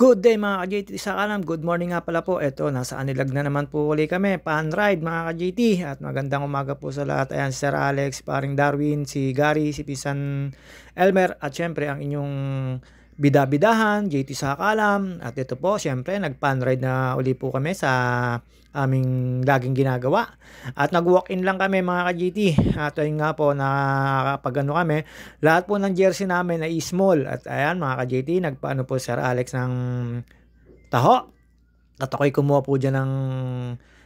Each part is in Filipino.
Good day mga ka-JT sa kalam. Good morning nga pala po. Eto, nasa Anilag na naman po uli kami. Pan ride mga ka-JT. At magandang umaga po sa lahat. Ayan, si Sir Alex, paring Darwin, si Gary, si Pisan Elmer. At syempre ang inyong bida-bidahan, JT sa kalam. At ito po, syempre, nag-pan ride na uli po kami sa aming laging ginagawa. At nag-walk-in lang kami mga ka-GT. At ayun nga po, nakakapag kami, lahat po ng jersey namin ay small. At ayan mga ka-GT, nagpaano po Sir Alex ng taho. At ako'y kumuha po dyan ng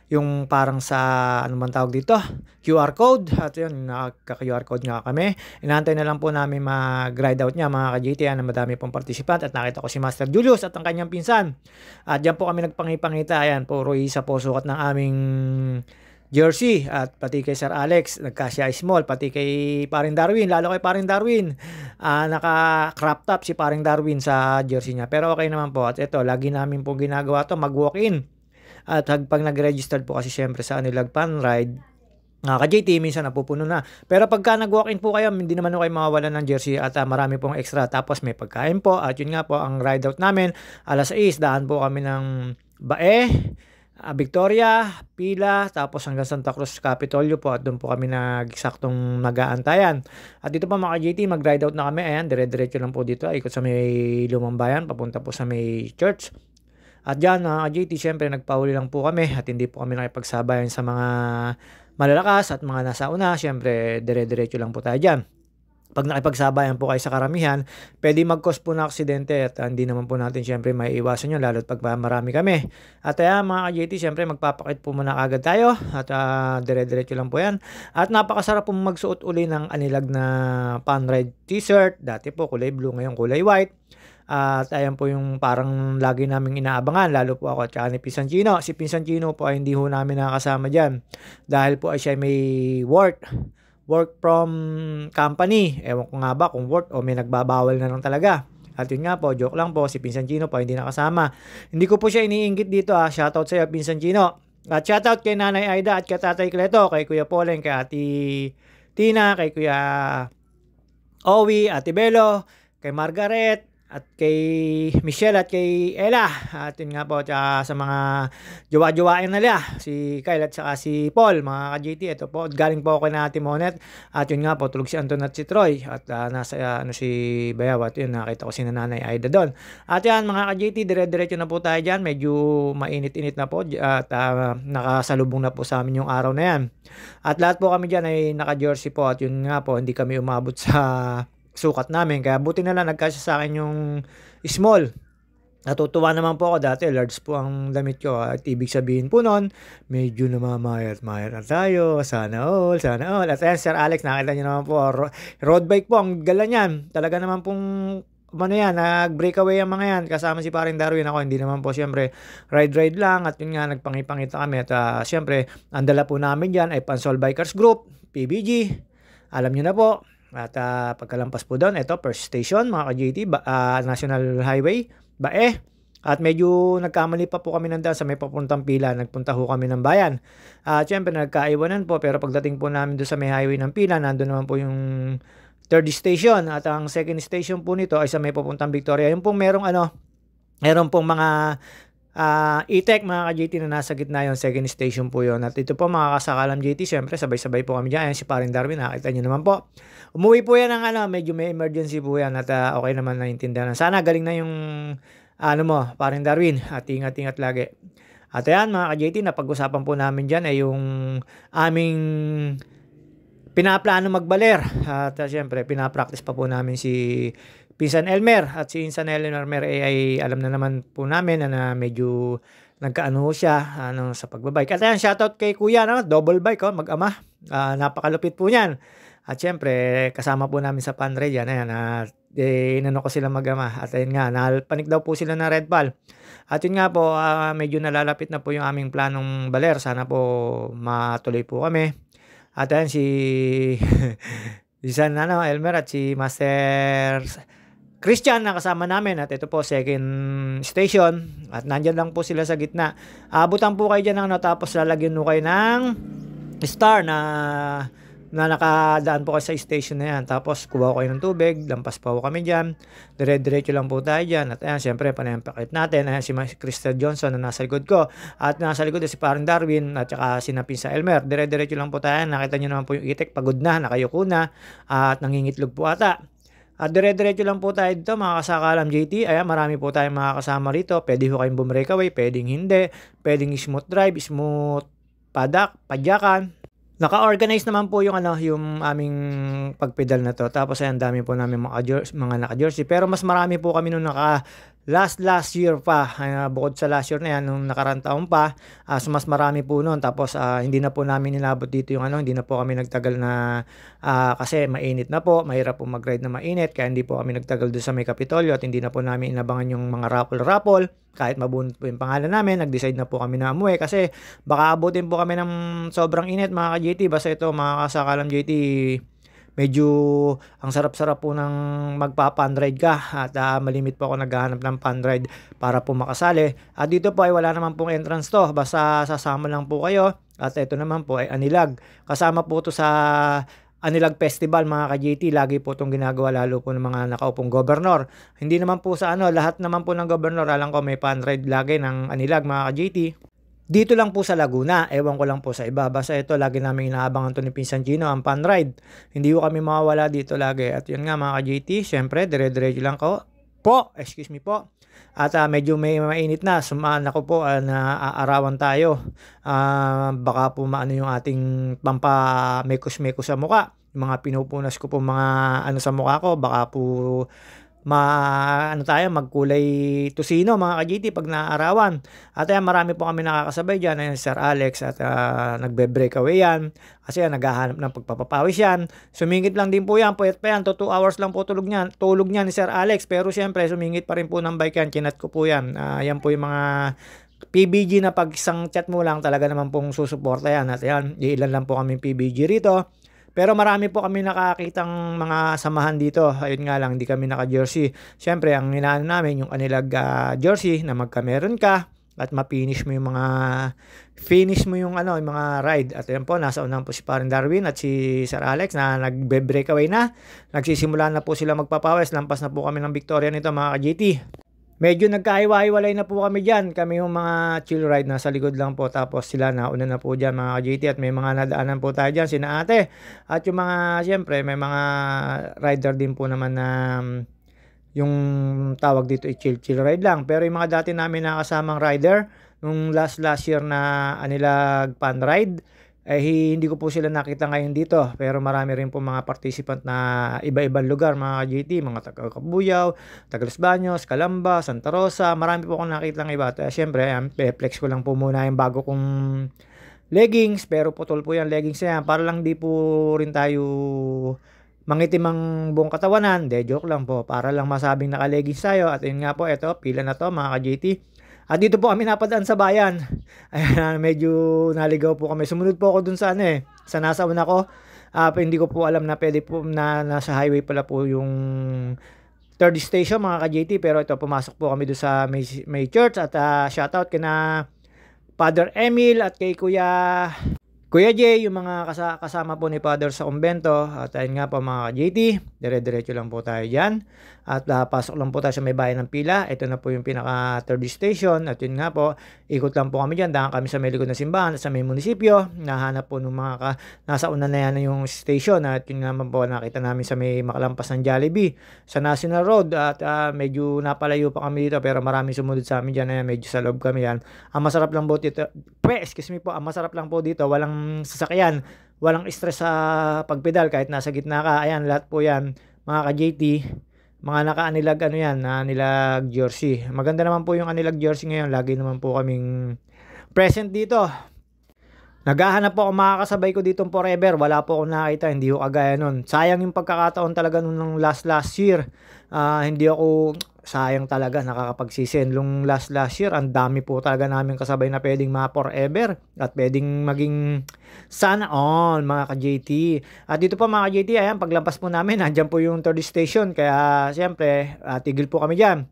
yung parang sa, ano man tawag dito, QR code. At yun, nakaka-QR code nga kami. Inaantay na lang po namin mag-ride out niya mga ka-JT. Na madami pong participant. At nakita ko si Master Julius at ang kanyang pinsan. At dyan po kami nagpangipangita. Ayan, puro isa po sukat ng aming jersey. At pati kay Sir Alex, nagkasya small. Pati kay paring Darwin, lalo kay paring Darwin. Naka-crop top si paring Darwin sa jersey niya. Pero okay naman po. At ito, lagi namin po ginagawa to, mag-walk-in. At pag nag-register po kasi syempre sa Anilag Pan Ride, ka-JT, minsan napupuno na. Pero pagka nag-walk-in po kayo, hindi naman kayo mawawalan ng jersey at marami pong extra. Tapos may pagkain po. At yun nga po, ang ride out namin, alas 6, daan po kami ng Bae, Victoria, Pila, tapos hanggang Santa Cruz, Capitolio po. At doon po kami nag-saktong nag-aantayan. At dito pa mga ka-JT, mag-ride out na kami. Ayan, dire-diretso lang po dito. Ikot sa may Lumang Bayan, papunta po sa may church. At dyan mga ka-JT, syempre nagpahuli lang po kami at hindi po kami nakipagsabayan sa mga malalakas at mga nasa una. Syempre dire-diretso lang po tayo dyan. Pag nakipagsabayan po kayo sa karamihan, pwede mag-cause po na aksidente at hindi naman po natin syempre maiiwasan yun lalo't pag marami kami. At mga ka-JT, syempre magpapakit po muna agad tayo at dire-diretso lang po yan. At napakasarap po magsuot uli ng Anilag na Pan Ride t-shirt. Dati po kulay blue, ngayon kulay white. At ayan po yung parang lagi naming inaabangan, lalo po ako at saka ni Pisan Chino. Si Pisan Chino po ay hindi ho namin nakakasama dyan dahil po ay siya may work from company. Ewan ko nga ba kung work o may nagbabawal na lang talaga. At yun nga po, joke lang po, si Pisan Chino po hindi nakasama. Hindi ko po siya iniinggit dito shoutout sa iyo Pisan Chino. At shoutout kay Nanay Aida at kay Tatay Kleto, kay Kuya Poleng, kay Ate Tina, kay Kuya Owi, Ate Belo, kay Margaret, at kay Michelle at kay Ella. At yun nga po, sa mga jowa-jowain nila, si Kyle at saka si Paul, mga ka-JT. Ito po, galing po ako kay Ate Monet. At yun nga po, tulog si Anton at si Troy. At nasa si Bayaw. At yun, nakita ko si Nanay Aida doon. At yan, mga ka-JT, dire-diretso na po tayo dyan. Medyo mainit-init na po. At nakasalubong na po sa amin yung araw na yan. At lahat po kami dyan ay naka-jersey po. At yun nga po, hindi kami umabot sa sukat namin. Kaya buti na lang nagkasya sa akin yung small. Natutuwa naman po ako dati. Large po ang damit ko. At ibig sabihin po nun, medyo namamayat-mayat na tayo. Sana all, sana all. At ayan, Sir Alex, nakita nyo naman po. Road bike po, ang gala niyan. Talaga naman pong nag-breakaway ang mga yan. Kasama si paring Darwin, ako hindi naman po syempre ride lang. At yun nga, nagpangipangita kami. At syempre, ang dala po namin dyan ay Pansol Bikers Group, PBG. Alam nyo na po. At pagkalampas po doon, ito, first station, mga ka-JT, National Highway, Bae. At medyo nagkamali pa po kami nandun sa may papuntang Pila. Nagpunta ho kami ng bayan. Siyempre, nagkaiwanan po. Pero pagdating po namin doon sa may highway ng Pila, nandun naman po yung third station. At ang second station po nito ay sa may papuntang Victoria. Yung pong meron pong mga E-Tech, mga ka-JT, na nasa gitna yung second station po yun. At ito po mga kasakalam JT, syempre sabay-sabay po kami dyan. Ayan si paring Darwin, nakita nyo naman po. Umuwi po yan ng medyo may emergency po yan. At okay naman naintindihan. Sana galing na yung paring Darwin. At ingat-ingat lagi. At ayan mga ka-JT, napag-usapan po namin dyan ay yung aming pinaplano magbaler. At syempre pinapractice pa po namin si Pinsan Elmer. At si Pinsan Elmer ay alam na naman po namin na medyo nagkaano siya sa pagbabike. At ayan, shoutout kay Kuya, double bike, mag-ama. Napakalupit po niyan. At syempre, kasama po namin sa Panre yan. Ayan, inano ko sila mag-ama. At ayun nga, nalpanik daw po sila na Red Ball. At yun nga po, medyo nalalapit na po yung aming planong baler. Sana po matuloy po kami. At ayan si San Elmer at si Master Christian na kasama namin. At ito po, second station. At nandyan lang po sila sa gitna. Abutan po kayo dyan tapos lalagyan mo kayo ng star na na nakadaan po kayo sa station na yan. Tapos kuha ko kayo ng tubig, lampas pa po kami dyan. Dire-diretso lang po tayo dyan. At ayan, syempre, panayang-pakit natin. Ayan si Crystal Johnson na nasa likod ko. At nasa likod si Parang Darwin at saka si Napinsa Elmer. Dire-diretso lang po tayo. Nakita nyo naman po yung itik, pagod na, nakayuko na, at nangingitlog po ata. At dire-diretso lang po tayo dito mga kasakalam JT. Ayan, marami po tayong mga kasama rito. Pwede ho kayong bumreakaway, pwedeng hindi. Pwedeng smooth drive, smooth padyakan. Naka-organize naman po yung yung aming pagpedal na to. Tapos ayan, dami po namin mga naka-jersey. Pero mas marami po kami nung last year pa. Bukod sa last year na yan, nung nakarang taon pa. So mas marami po noon. Tapos hindi na po namin nilabot dito yung hindi na po kami nagtagal na kasi mainit na po. Mahirap po mag-ride na mainit. Kaya hindi po kami nagtagal doon sa may Kapitolyo at hindi na po namin inabangan yung mga raffle. Kahit mabunot po yung pangalan namin, nag-decide na po kami na umuwi kasi baka abutin po kami ng sobrang init mga ka-JT. Basta ito mga kasakalam JT, medyo ang sarap-sarap po ng magpa-fun-ride ka at malimit po ako naghahanap ng fun-ride para po makasali. At dito po ay wala naman pong entrance to, basta sasama lang po kayo. At ito naman po ay Anilag. Kasama po to sa Anilag Festival mga ka-JT, lagi po itong ginagawa lalo po ng mga nakaupong gobernador. Hindi naman po sa lahat naman po ng gobernador, alam ko may fun-ride lagi ng Anilag mga ka-JT. Dito lang po sa Laguna, ewan ko lang po sa iba. Basta ito, lagi namin inaabangan to ni Pinsan Gino, ang fun ride. Hindi ko kami mawawala dito lagi. At yun nga mga ka-JT, syempre, dire-diretso lang ko. Excuse me po. At medyo may mainit na. Sumaan ako po na aarawan tayo. Baka po maano yung ating pampa-mekos-mekos sa muka. Yung mga pinupunas ko po mga sa mukha ko. Baka po magkulay tusino mga ka-JT pag naarawan. At ayan, marami po kami nakakasabay dyan. Ayan, Sir Alex at nagbe-breakaway yan. Kasi naghahanap ng pagpapawis yan. Sumingit lang din po yan. Puyat pa yan. 2 hours lang po tulog niya ni Sir Alex. Pero siyempre, sumingit pa rin po ng bike yan. Kinat ko po yan. Yan po yung mga PBG na pag isang chat mo lang talaga naman pong susuporta yan. At yan, ilan lang po kami PBG rito. Pero marami po kami nakakitang mga samahan dito. Ayun nga lang, hindi kami naka-jersey. Siyempre, ang hinaan namin yung Anilag jersey na magkameron ka at ma-finish mo yung mga ride. At ayan po, nasa unahan po si Parang Darwin at si Sir Alex na nagbe-breakaway na. Nagsisimula na po sila magpapawis. Lampas na po kami ng Victoria nito mga ka-JT. Medyo nagkahiwa-hiwalay na po kami dyan. Kami yung mga chill ride, nasa likod lang po. Tapos sila nauna na po dyan mga ka-JT. At may mga nadaanan po tayo dyan, sina ate. At yung mga, siyempre, may mga rider din po naman na yung tawag dito chill ride lang. Pero yung mga dati namin nakasamang rider, nung last year na Anilag Fun Ride, hindi ko po sila nakita ngayon dito. Pero marami rin po mga participant na iba-ibang lugar mga ka-JT, mga taga-Kabuyaw, taga-Los Baños, Calamba, Santa Rosa. Marami po akong nakita ng iba. Siyempre, flex ko lang po muna yung bago kong leggings. Pero putol po yung leggings na yan. Para lang di po rin tayo mangitim ang buong katawanan. Joke lang po. Para lang masabing naka-leggings tayo. At yun nga po, ito, pila na to mga ka-JT. At dito po kami napadaan sa bayan. Ayan, medyo naligaw po kami. Sumunod po ako dun sa sa nasa una ko. Hindi ko po alam na pwede po na nasa highway pala po yung third station mga ka-JT. Pero ito, pumasok po kami dun sa may church. At shoutout kina Father Emil at kay Kuya Jay, yung mga kasama po ni Father sa kumbento. At ayun nga po mga ka-JT, dire-diretso lang po tayo dyan. At pasok lang po tayo sa may bayan ng Pila. Ito na po yung pinaka third station. At yun nga po, ikot lang po kami dyan. Dahil kami sa may likod ng simbahan at sa may munisipyo. Nahanap po ng mga nasa una na yan yung station. At yun nga po, nakita namin sa may makalampas ng Jollibee sa National Road. At medyo napalayo pa kami dito. Pero marami sumunod sa amin dyan. Ayan, medyo sa loob kami yan. Ang masarap lang po dito, ang masarap lang po dito, walang sasakyan, walang stress sa pagpedal kahit nasa gitna ka. Ayan, lahat po yan mga ka-JT, mga naka-Anilag Anilag jersey. Maganda naman po yung Anilag jersey ngayon. Lagi naman po kaming present dito. Naghahanap po ako makakasabay ko dito forever. Wala po akong nakita, hindi ko kagaya nun. Sayang yung pagkakataon talaga nung last year. Hindi ako, sayang talaga, nakakapagsisen. Nung last year, ang dami po talaga namin kasabay na pwedeng forever. At pwedeng maging sana all mga ka-JT. At dito po mga ka-JT, ayan, paglampas po namin, andyan po yung third station. Kaya siyempre, tigil po kami dyan.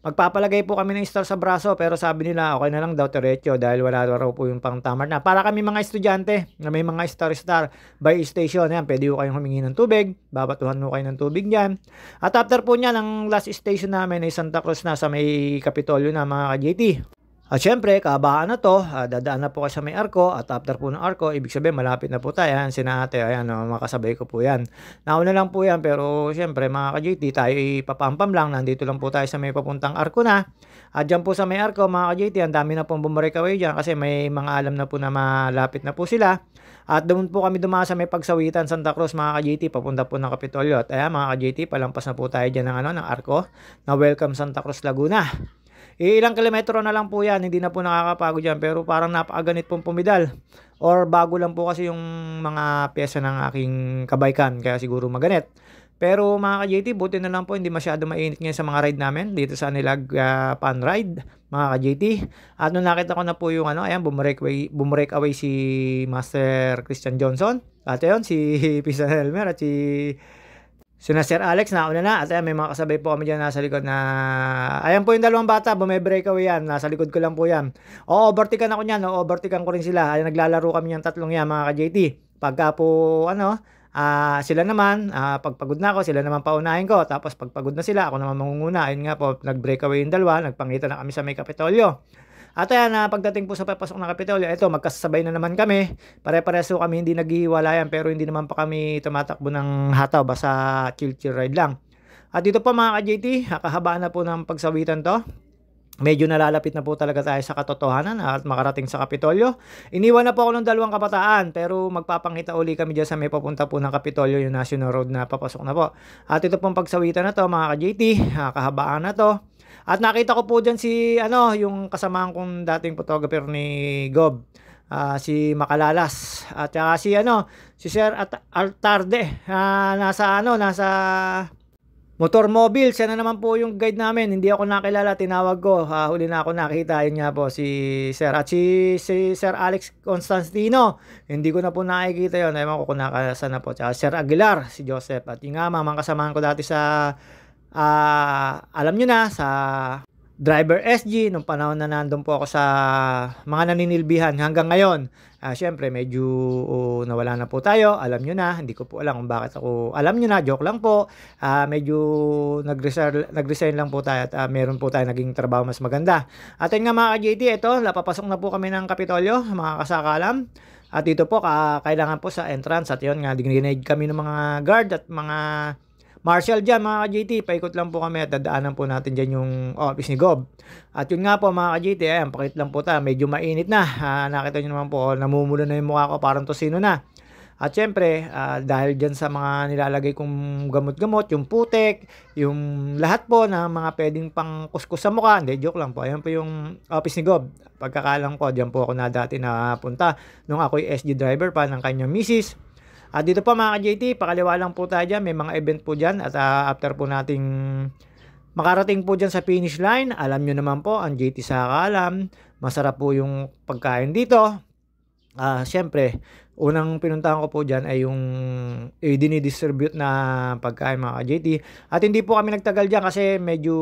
Magpapalagay po kami ng star sa braso pero sabi nila okay na lang daw diretso dahil wala raw po yung pang tamar na. Para kami mga estudyante na may mga star by station, yan, pwede po kayong humingi ng tubig, babatuhan mo kayo ng tubig dyan. At after po niya, ang last station namin ay Santa Cruz na sa may Kapitolyo na mga ka-JT. At syempre, kahabaan na to, dadaan na po kayo sa may arko at after po ng arko, ibig sabihin malapit na po tayo. Ayan, sina ate, ayan, makasabay ko po yan. Nauna lang po yan pero syempre mga ka-JT, tayo ipapampam lang, nandito lang po tayo sa may papuntang arko na. At dyan po sa may arko mga ka-JT, ang dami na pong bumrekaway dyan kasi may mga alam na po na malapit na po sila. At doon po kami dumaan sa may pagsawitan Santa Cruz mga ka-JT, papunta po ng Kapitolyo. At ayan mga ka-JT, palampas na po tayo dyan ng arko na Welcome Santa Cruz Laguna. Ilang kilometro na lang po yan, hindi na po nakakapagod yan pero parang napakaganit pong pumidal or bago lang po kasi yung mga pyesa ng aking kabaikan kaya siguro maganit. Pero mga ka-JT, buti na lang po hindi masyado mainit ngayon sa mga ride namin dito sa Anilag Pan Ride mga ka-JT. At nung nakita ko na po yung ayan, bumrek away si Master Christian Johnson at yun si Pisan Helmer at si Sir Alex nauna na at ayan, may mga kasabay po kami dyan nasa likod na ayan po yung dalawang bata, bumibreakaway yan, nasa likod ko lang po yan. Overtikan ako nyan, overtikan ko rin sila. Ayan, naglalaro kami yung tatlong yan mga ka-JT. Pagka po sila naman, pagpagod na ako, sila naman paunahin ko. Tapos pagpagod na sila, ako naman mangunguna. Ayun nga po, nag-breakaway yung dalawa, nagpangita na kami sa may Kapitolyo. At ayan, pagdating po sa papasok ng Kapitolyo, ito, magkasabay na naman kami. Pare-pareso kami, hindi naghihiwalayan, pero hindi naman pa kami tumatakbo ng hataw, basta chill-chill ride lang. At dito pa mga ka-JT, kahabaan na po ng pagsawitan to. Medyo nalalapit na po talaga tayo sa katotohanan at makarating sa Kapitolyo. Iniwan na po ako ng dalawang kabataan pero magpapangita uli kami dyan sa may papunta po ng Kapitolyo, yung National Road na papasok na po. At ito pong pagsawitan na to mga ka-JT, kahabaan na to. At nakita ko po dyan si yung kasamahan kong dating photographer ni Gob, si Makalalas at saka si Sir Altarde, nasa Motor Mobile. Siya na naman po yung guide namin. Hindi ako nakilala, tinawag ko. Huli na ako nakita. Yun nga po si Sir. At si Sir Alex Constantino. Hindi ko na po nakikita yun. Ewan ko kung nakasana na po. Tsaka Sir Aguilar, si Joseph. At yung nga mga kasamahan ko dati sa alam nyo na, sa Driver SG, nung panahon na nandun po ako sa mga naninilbihan hanggang ngayon. Syempre, medyo nawala na po tayo. Alam nyo na, hindi ko po alam kung bakit ako. Alam nyo na, joke lang po. Medyo nag-resign lang po tayo at meron po tayo naging trabaho mas maganda. At yun nga mga ka-JT, ito, napapasok na po kami ng Kapitolyo, mga kasakalam. At dito po, kailangan po sa entrance. At yun nga, dinigid kami ng mga guard at mga Marshall dyan mga ka-JT, paikot lang po kami at dadaanan po natin dyan yung office ni Gob. At yun nga po mga ka-JT, ayan, pakit lang po tayo, medyo mainit na. Nakita nyo naman po, namumula na yung mukha ko, parang tosino na. At syempre, dahil dyan sa mga nilalagay kong gamot-gamot, yung putek, yung lahat po na mga pwedeng pang kuskus sa mukha, hindi, joke lang po. Ayan po yung office ni Gob. Pagkakalang ko, dyan po ako na dati napunta nung ako'y SG driver pa ng kanyang misis. At dito pa mga ka-JT, pakaliwa lang po tayo dyan. May mga event po dyan. At after po nating makarating po dyan sa finish line, alam nyo naman po, ang JT Sakalam, masarap po yung pagkain dito. Siyempre, unang pinuntahan ko po dyan ay yung dinidistribute na pagkain mga ka-JT. At hindi po kami nagtagal dyan kasi medyo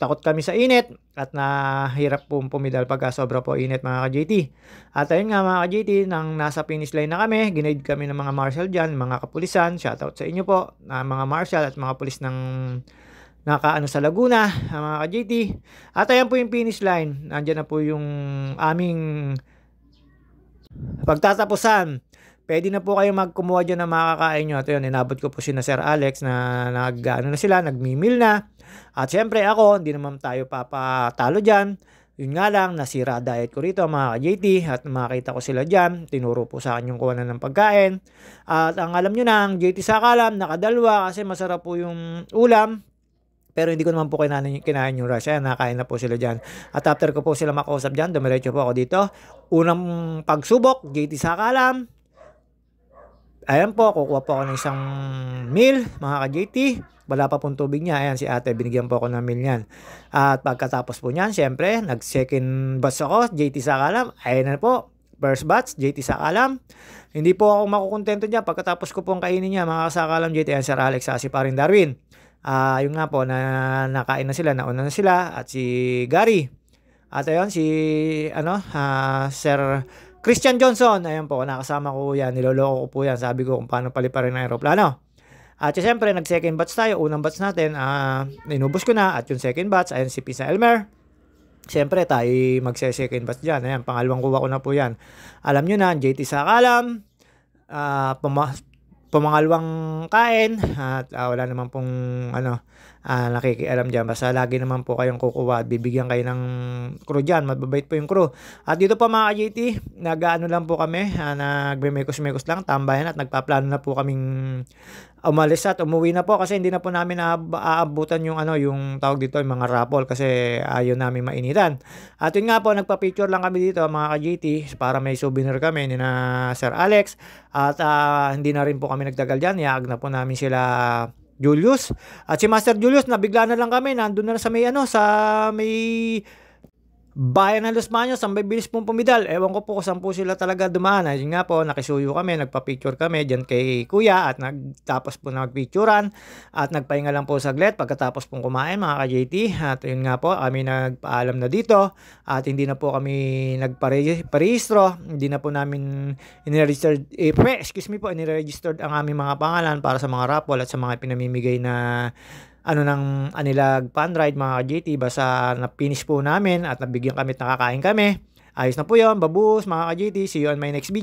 takot kami sa init at nahirap po pumidal pagka sobra po init mga ka-JT. At ayun nga mga ka-JT, nang nasa finish line na kami, ginaid kami ng mga marshal dyan, mga kapulisan. Shoutout sa inyo po, mga marshal at mga pulis ng nakaano sa Laguna, mga ka-JT. At ayan po yung finish line. Nandyan na po yung aming pagtatapusan. Pwede na po kayo magkumuha dyan ng makakain nyo. At yun, inabot ko po si na Sir Alex na nagmimil na. At syempre ako, hindi naman tayo papatalo dyan. Yun nga lang, nasira diet ko rito mga ka-JT. At makita ko sila dyan. Tinuro po sa akin yung kuwanan ng pagkain. At ang alam nyo na, ang JT Sakalam, nakadalwa kasi masarap po yung ulam. Pero hindi ko naman po kinain yung rush. Ayan, nakain na po sila dyan. At after ko po sila makausap dyan, dumiretso po ako dito. Unang pagsubok, JT Sakalam. Ayan po, kukuha po ako ng isang meal, mga ka-JT. Wala pa pong tubig niya. Ayan, si ate, binigyan po ako ng meal niyan. At pagkatapos po niyan, syempre, nag-second batch ako, JT Sakalam. Ayan na po, first batch, JT Sakalam. Hindi po ako makukontento niya. Pagkatapos ko pong kainin niya, mga Sakalam JT, ayan, Sir Alex, si paring Darwin. Yun nga po na nakain na sila, nauna na sila at si Gary. At ayun si Sir Christian Johnson, ayun po nakasama ko yan, niloloko ko po yan, sabi ko kung paano paliparin ng eroplano. At siyempre nag second batch tayo, unang batch natin, inubos ko na at yung second batch, ayun si Pisa Elmer. Siyempre tayo magse-second batch dyan, ayan, pangalawang kuha ko na po yan. Alam nyo na, JT Sakalam, pumangalawang kain at wala naman pong nakikialam dyan. Basta lagi naman po kayong kukuha at bibigyan kayo ng crew dyan. Mababait po yung crew. At dito po mga ka-JT, nag-ano lang po kami, nagme-mekos-mekos lang, tambayan at nagpaplano na po kaming umalis at umuwi na po kasi hindi na po namin aabutan yung yung tawag dito, yung mga raffle kasi ayaw namin mainitan. At yun nga po, nagpa-picture lang kami dito mga ka-JT para may souvenir kami ni na Sir Alex at hindi na rin po kami nagtagal dyan. Iyaag na po namin sila Julius. At si Master Julius, nabigla na lang kami. Nandun na sa may sa may bayan ng Los Baños, ang bibilis pong pumidal. Ewan ko po kung saan po sila talaga dumaan. Ayun nga po, nakisuyo kami, nagpa-picture kami dyan kay Kuya at tapos po nagpicturean at nagpahinga lang po saglit pagkatapos pong kumain mga ka-JT. At yun nga po, kami nagpaalam na dito at hindi na po kami nagparehistro. Hindi na po namin iniregistered, iniregistered ang aming mga pangalan para sa mga raffle at sa mga pinamimigay na ng Anilag Fun Ride mga ka-JT. Basta na-finish po namin at nabigyan kami at nakakain kami. Ayos na po yun. Babus mga ka-JT. See you on my next video.